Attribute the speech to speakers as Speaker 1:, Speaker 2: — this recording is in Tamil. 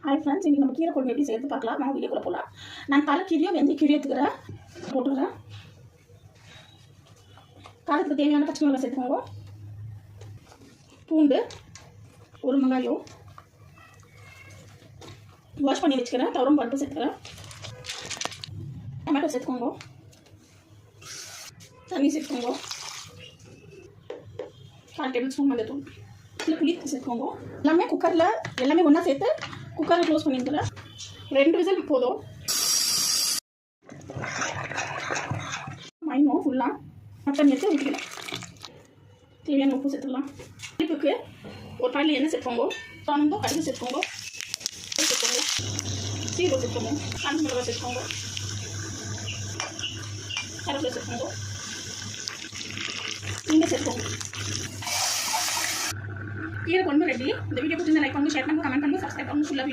Speaker 1: ஹாய் ஃப்ரெண்ட்ஸ், இன்றைக்கி நம்ம கீரை குழம்பு எப்படி சேர்த்து பார்க்கலாம். நான் வீடியோக்குள்ளே போகலாம். நான் தலைக்கீரையோ வெந்தயக்கீரையோ எடுத்துக்கிறேன், போட்டுக்கிறேன். காரத்துக்கு தேவையான பச்சை மிளகாய் சேர்த்துக்கோங்க. பூண்டு, ஒரு வெங்காயம் வாஷ் பண்ணி வச்சுக்கிறேன். துவரம் பருப்பு சேர்த்துக்கிறேன். டொமேட்டோ சேர்த்துக்கோங்க. தண்ணி சேர்த்துக்கோங்க. 1/4 டேபிள் ஸ்பூன் மஞ்சள் இல்லை புளி சேர்த்துக்கோங்க. எல்லாமே ஒன்றா சேர்த்து குக்கரில் க்ளோஸ் பண்ணியிருக்கிறேன். 2 விசில் போதும். மைனோ ஃபுல்லாக மட்டன் எடுத்து ஊற்றிக்கலாம். தேவையான உப்பு சேர்த்துக்கலாம். இனிப்புக்கு ஒரு பாயில் எண்ணெய் சேர்த்துக்கோங்க. சாணந்தோ கடுகு சேர்த்துக்கோங்க. சீரகம் சேர்த்துக்கோங்க. காஞ்ச மிளகாய் சேர்த்துக்கோங்க. கருவேப்பிலை சேர்த்துக்கோங்க. இங்கே சேர்த்துக்கோங்க. கீரை குழம்பு ரெடி. இந்த வீடியோ பிடிச்சிருந்தா லைக் பண்ணுங்க, ஷேர் பண்ணுங்க, கமெண்ட் பண்ணுங்க, சப்ஸ்கிரைப் பண்ணுங்க. ஃபுல்லாக